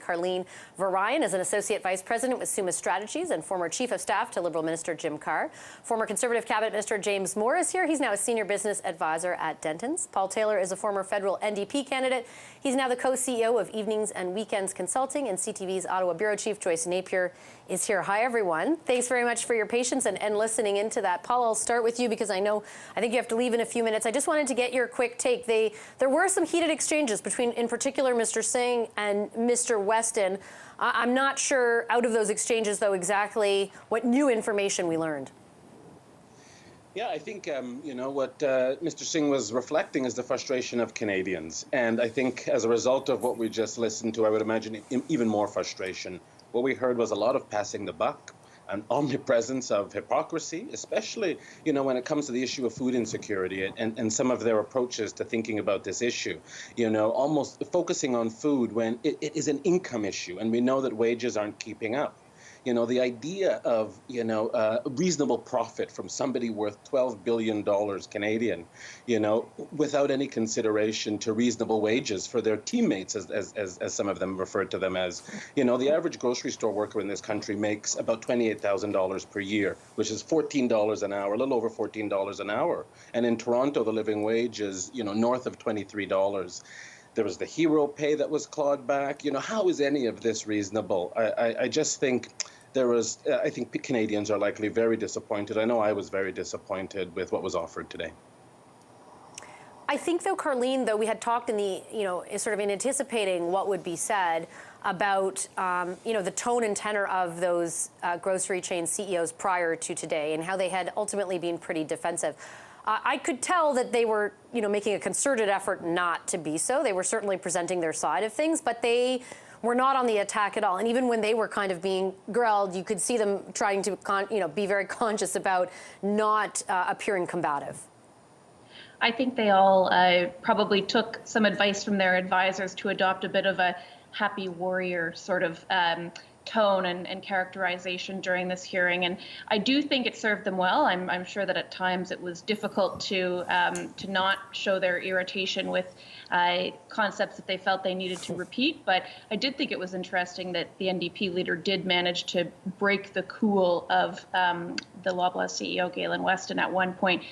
Carlene James is an Associate Vice President with Summa Strategies and former Chief of Staff to Liberal Minister Jim Carr. Former Conservative Cabinet Minister James Moore is here. He's now a Senior Business Advisor at Dentons. Paul Taylor is a former federal NDP candidate. He's now the co-CEO of Evenings and Weekends Consulting, and CTV's Ottawa Bureau Chief Joyce Napier is here. Hi, everyone. Thanks very much for your patience and listening into that. Paul, I'll start with you because I think you have to leave in a few minutes. I just wanted to get your quick take. There were some heated exchanges between, in particular, Mr. Singh and Mr. Weston. I'm not sure out of those exchanges, though, exactly what new information we learned. Yeah, I think, what Mr. Singh was reflecting is the frustration of Canadians. And I think as a result of what we just listened to, I would imagine even more frustration. What we heard was a lot of passing the buck, an omnipresence of hypocrisy, especially, when it comes to the issue of food insecurity and some of their approaches to thinking about this issue, almost focusing on food when it is an income issue. And we know that wages aren't keeping up. The idea of, reasonable profit from somebody worth $12 billion Canadian, without any consideration to reasonable wages for their teammates, as some of them referred to them as. The average grocery store worker in this country makes about $28,000 per year, which is $14 an hour, a little over $14 an hour. And in Toronto, the living wage is, north of $23. There was the hero pay that was clawed back. How is any of this reasonable? I just think I think Canadians are likely very disappointed. I know I was very disappointed with what was offered today. I think, though, Carlene, we had talked in the, sort of in anticipating what would be said about, the tone and tenor of those grocery chain CEOs prior to today and how they had ultimately been pretty defensive. I could tell that they were, making a concerted effort not to be so. They were certainly presenting their side of things, but they were not on the attack at all. And even when they were kind of being grilled, you could see them trying to, be very conscious about not appearing combative. I think they all probably took some advice from their advisors to adopt a bit of a happy warrior sort of tone and characterization during this hearing, and I do think it served them well. I'm sure that at times it was difficult to not show their irritation with concepts that they felt they needed to repeat, but I did think it was interesting that the NDP leader did manage to break the cool of the Loblaw CEO Galen Weston at one point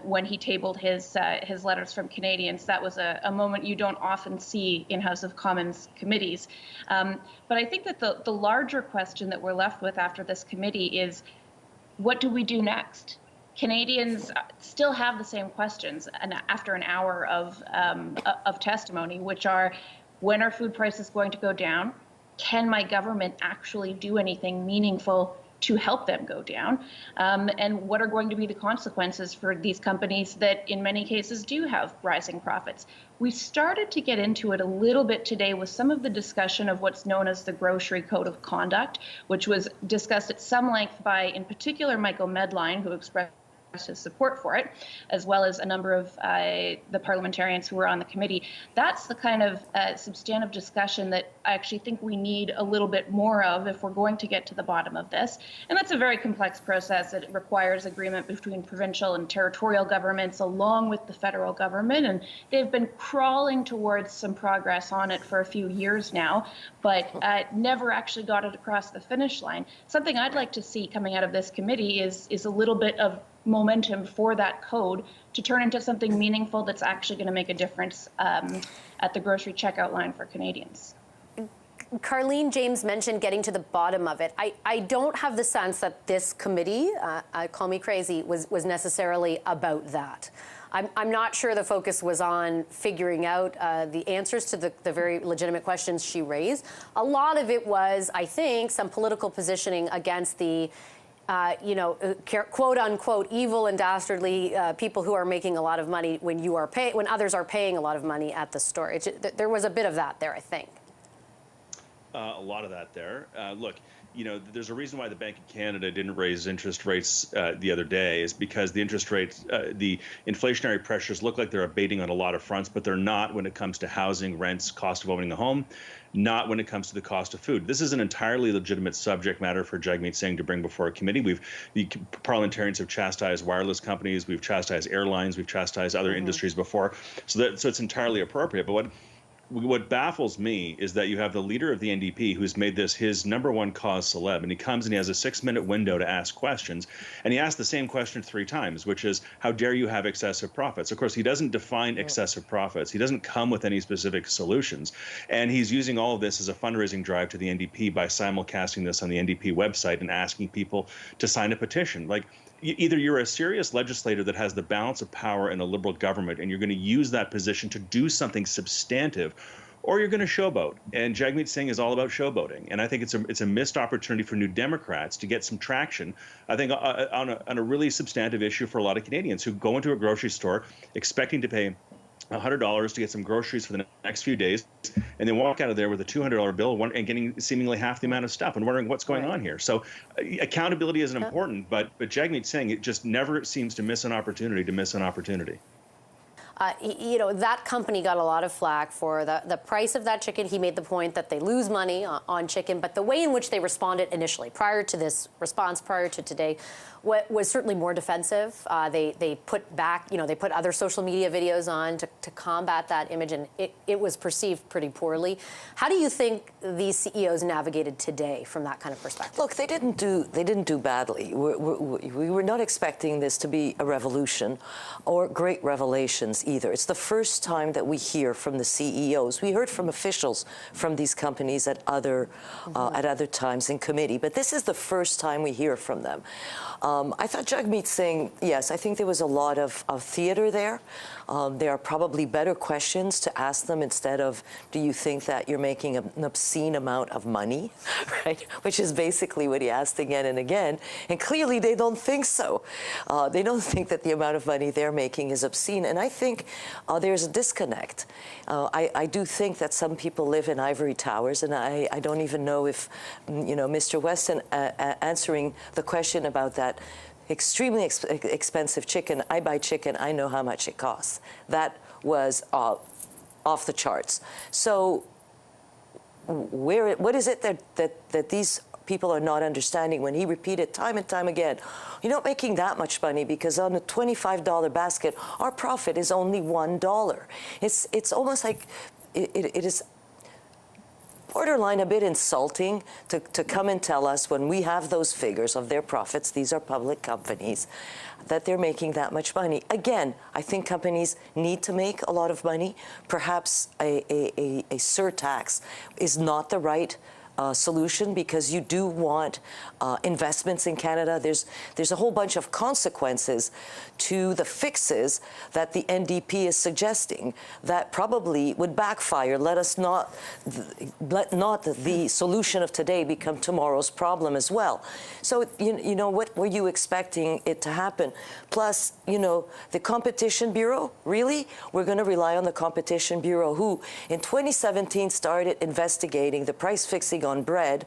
when he tabled his letters from Canadians. That was a moment you don't often see in House of Commons committees. But I think that the larger question that we're left with after this committee is, what do we do next? Canadians still have the same questions after an hour of testimony, which are, when are food prices going to go down? Can my government actually do anything meaningful to help them go down? And what are going to be the consequences for these companies that in many cases do have rising profits? We started to get into it a little bit today with some of the discussion of what's known as the Grocery Code of Conduct, which was discussed at some length by, in particular, Michael Medline, who expressed his support for it, as well as a number of the parliamentarians who were on the committee. That's the kind of substantive discussion that I actually think we need a little bit more of if we're going to get to the bottom of this. And that's a very complex process. It requires agreement between provincial and territorial governments along with the federal government. And they've been crawling towards some progress on it for a few years now, but never actually got it across the finish line. Something I'd like to see coming out of this committee is a little bit of momentum for that code to turn into something meaningful that's actually going to make a difference at the grocery checkout line for Canadians. Carlene James mentioned getting to the bottom of it. I don't have the sense that this committee, call me crazy, was necessarily about that. I'm not sure the focus was on figuring out the answers to the very legitimate questions she raised. A lot of it was, I think, some political positioning against the quote unquote evil and dastardly people who are making a lot of money when others are paying a lot of money at the store. There was a bit of that there, I think. A lot of that there. Look, there's a reason why the Bank of Canada didn't raise interest rates the other day, is because the interest rates, the inflationary pressures look like they're abating on a lot of fronts, but they're not when it comes to housing, rents, cost of owning a home, not when it comes to the cost of food. This is an entirely legitimate subject matter for Jagmeet Singh to bring before a committee. The parliamentarians have chastised wireless companies, we've chastised airlines, we've chastised other industries before, so it's entirely appropriate. But what baffles me is that you have the leader of the NDP who's made this his #1 cause celeb, and he comes and he has a 6-minute window to ask questions, and he asks the same question 3 times, which is, how dare you have excessive profits? Of course, he doesn't define excessive profits. He doesn't come with any specific solutions, and he's using all of this as a fundraising drive to the NDP by simulcasting this on the NDP website and asking people to sign a petition. Like, either you're a serious legislator that has the balance of power in a Liberal government and you're going to use that position to do something substantive, or you're going to showboat. And Jagmeet Singh is all about showboating. And I think it's a missed opportunity for New Democrats to get some traction, I think, on a really substantive issue for a lot of Canadians who go into a grocery store expecting to pay $100 to get some groceries for the next few days, and then walk out of there with a $200 bill and getting seemingly half the amount of stuff and wondering what's going on here. So accountability isn't important, but Jagmeet Singh, it just never seems to miss an opportunity to miss an opportunity. You know, that company got a lot of flack for the price of that chicken. He made the point that they lose money on chicken, but the way in which they responded initially, prior to this response, prior to today, was certainly more defensive. They put back, you know, they put other social media videos on to combat that image, and it was perceived pretty poorly. How do you think these CEOs navigated today from that kind of perspective? Look, they didn't do badly. We were not expecting this to be a revolution or great revelations either. It's the first time that we hear from the CEOs. We heard from officials from these companies at other times in committee, but this is the first time we hear from them. I thought Jagmeet Singh, yes, I think there was a lot of theater there. There are probably better questions to ask them instead of, do you think that you're making an obscene amount of money, right? Which is basically what he asked again and again. And clearly they don't think so. They don't think that the amount of money they're making is obscene. And I think there's a disconnect. I do think that some people live in ivory towers, and I don't even know if, you know, Mr. Weston answering the question about that extremely expensive chicken. I buy chicken, I know how much it costs. That was off the charts. So what is it that these people are not understanding when he repeated time and time again, you're not making that much money because on a $25 basket, our profit is only $1. It's almost like it is borderline a bit insulting to come and tell us when we have those figures of their profits, these are public companies, that they're making that much money. Again, I think companies need to make a lot of money. Perhaps a surtax is not the right solution because you do want investments in Canada. There's a whole bunch of consequences to the fixes that the NDP is suggesting that probably would backfire. Let not the solution of today become tomorrow's problem as well. So you know, what were you expecting it to happen? Plus, you know, the Competition Bureau, really? We're going to rely on the Competition Bureau, who in 2017 started investigating the price fixing on bread.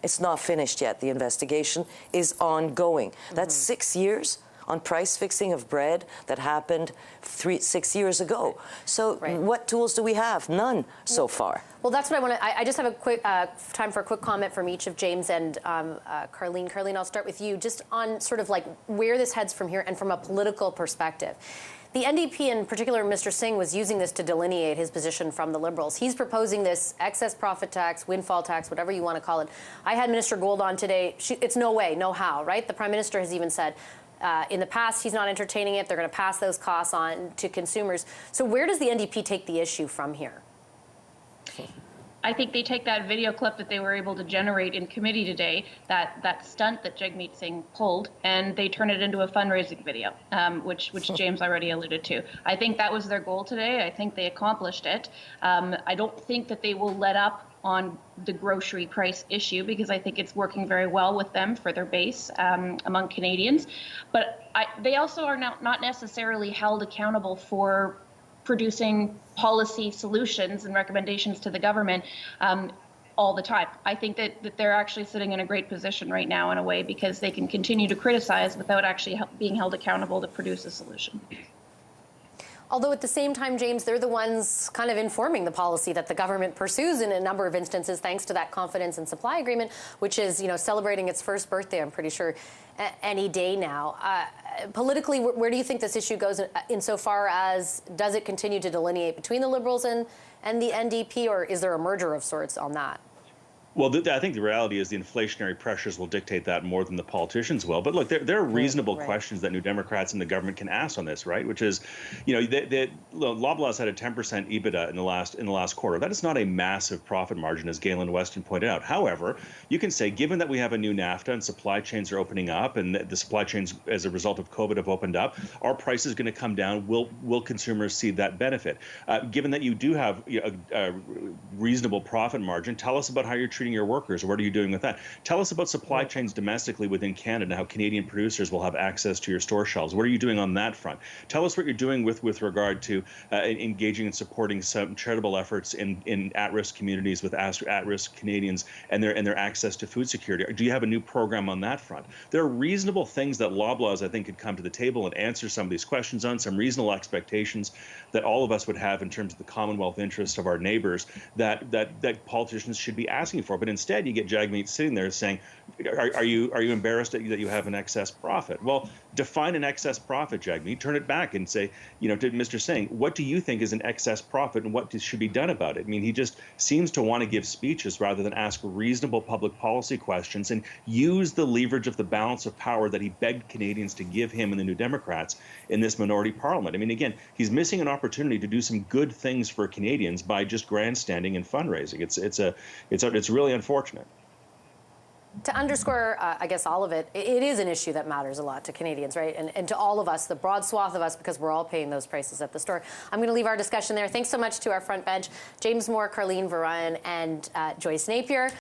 It's not finished yet. The investigation is ongoing. That's 6 years on price fixing of bread that happened 6 years ago. So what tools do we have? None so far. Well, that's what I want to. I just have a quick time for a quick comment from each of James and Carlene. Carlene, I'll start with you, just on sort of like where this heads from here and from a political perspective. The NDP, in particular, Mr. Singh, was using this to delineate his position from the Liberals. He's proposing this excess profit tax, windfall tax, whatever you want to call it. I had Minister Gould on today. It's no way, no how, right? The Prime Minister has even said in the past he's not entertaining it. They're going to pass those costs on to consumers. So where does the NDP take the issue from here? I think they take that video clip that they were able to generate in committee today, that stunt that Jagmeet Singh pulled, and they turn it into a fundraising video, which James already alluded to. I think that was their goal today. I think they accomplished it. I don't think that they will let up on the grocery price issue because I think it's working very well with them for their base among Canadians. But they also are not necessarily held accountable for producing policy solutions and recommendations to the government all the time. I think that they're actually sitting in a great position right now in a way because they can continue to criticize without actually being held accountable to produce a solution. Although at the same time, James, they're the ones kind of informing the policy that the government pursues in a number of instances, thanks to that confidence and supply agreement, which is, celebrating its first birthday, I'm pretty sure, any day now. Politically, where do you think this issue goes insofar as, does it continue to delineate between the Liberals and the NDP, or is there a merger of sorts on that? Well, I think the reality is the inflationary pressures will dictate that more than the politicians will. But look, there are reasonable questions that New Democrats and the government can ask on this, right? Which is, Loblaws had a 10% EBITDA in the last quarter. That is not a massive profit margin, as Galen Weston pointed out. However, you can say, given that we have a new NAFTA and supply chains are opening up, and the supply chains as a result of COVID have opened up, our price is going to come down. Will consumers see that benefit? Given that you do have a reasonable profit margin, tell us about how you're treating your workers. What are you doing with that? Tell us about supply chains domestically within Canada, how Canadian producers will have access to your store shelves. What are you doing on that front? Tell us what you're doing with regard to engaging and supporting some charitable efforts in at-risk communities with at-risk Canadians and their access to food security. Do you have a new program on that front? There are reasonable things that Loblaws, I think, could come to the table and answer some of these questions on, some reasonable expectations that all of us would have in terms of the Commonwealth interests of our neighbors that politicians should be asking for. But instead, you get Jagmeet sitting there saying, are you embarrassed that you have an excess profit? Well, define an excess profit, Jagmeet. Turn it back and say, to Mr. Singh, what do you think is an excess profit and what should be done about it? I mean, he just seems to want to give speeches rather than ask reasonable public policy questions and use the leverage of the balance of power that he begged Canadians to give him and the New Democrats in this minority parliament. I mean, again, he's missing an opportunity to do some good things for Canadians by just grandstanding and fundraising. It's really unfortunate. To underscore, I guess, all of it, it is an issue that matters a lot to Canadians, right? And to all of us, the broad swath of us, because we're all paying those prices at the store. I'm going to leave our discussion there. Thanks so much to our front bench, James Moore, Carlene James, and Joyce Napier.